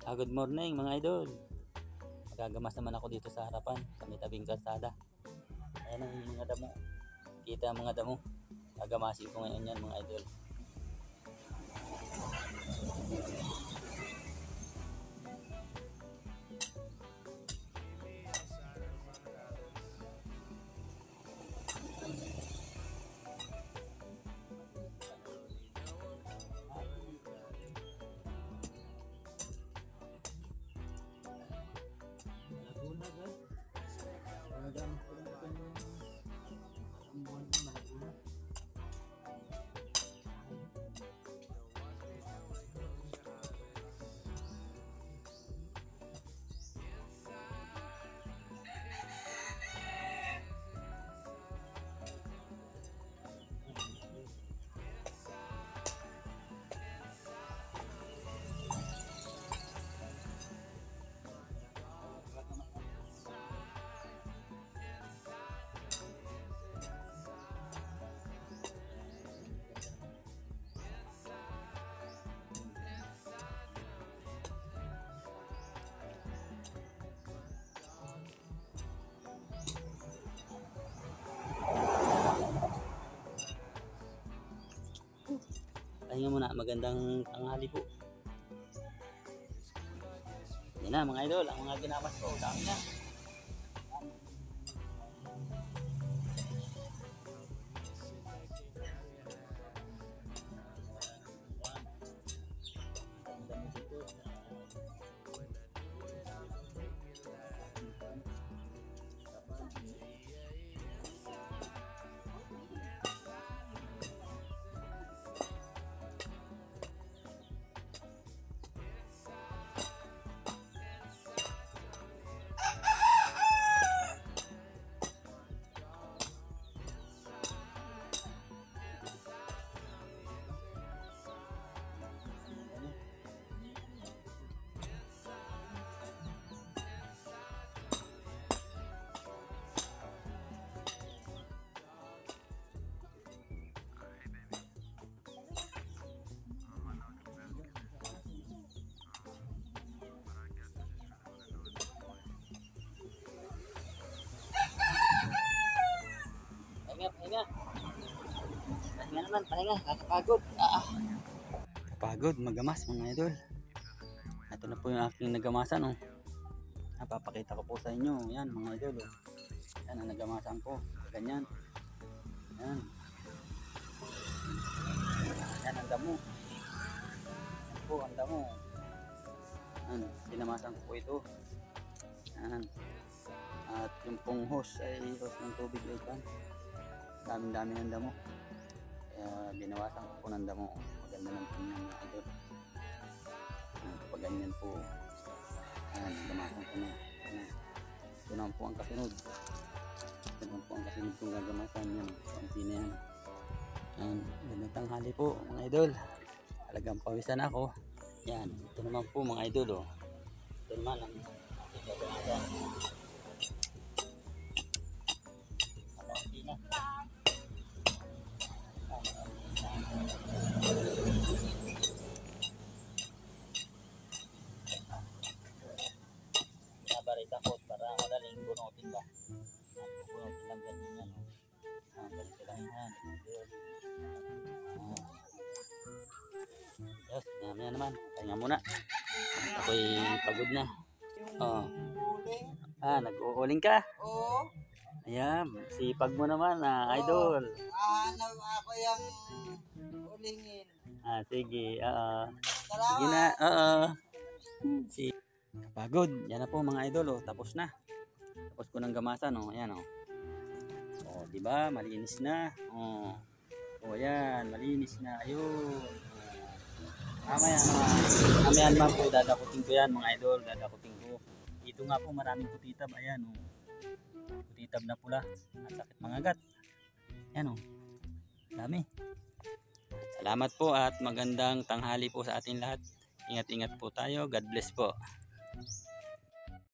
Good morning mga idol. Magagamas naman ako dito sa harapan sa may tabing kalsada. Ayan ang mga damo. Kita ang mga damo. Gagamasin ko ngayon yan mga idol. Pahinga muna, magandang tanghali po. Yan na mga idol, ang mga ginamas ko, dami na. Pahinga. Pahinga naman, pahinga. Kakapagod. Kapagod, magamas mga idol. Ito na po yung aking nagamasan. Napapakita ko po sa inyo. Yan mga idol. Yan ang nagamasan ko. Ganyan. Yan. Yan ang damo. Yan po ang damo. Yan. Sinamasan ko po ito. Yan. At yung pong hose ay hose ng tubig ikan. Dami ng damo. Kaya binawasan ko po ng damo. Maganda ng tingnan mga idol. Kapag ganyan po, gamasan ko na. Ito naman po ang kasunod. Ito naman po ang kasunod kong gagamasan. Yan, konti na yan. Magandang tanghali po mga idol. Talagang pawisan ako. Yan, ito naman po mga idol. Ito naman ang aking gagamasan. Konti na. Binabarita ko para madaling bunutin ba. Bunutin lang ganyan yan. Ganito lang yan. Yes, mamaya naman. Pahinga muna. Ako'y pagod na. Nag-uuling ka? Oo. Ayan, sipag mo naman idol. Ako yung ulingin. Sige, Salamat. sige na, Kapagod, yan na po mga idol, tapos na. Tapos ko ng gamasan, ayan, di ba, malinis na. Ayan, malinis na, ayun. Mamaya naman po, dadakutin ko yan mga idol, dadakutin ko. Dito nga po, maraming putitab, ayan, putitab na pula, sakit mga gat. Ayan, dami. Salamat po at magandang tanghali po sa ating lahat. Ingat-ingat po tayo. God bless po.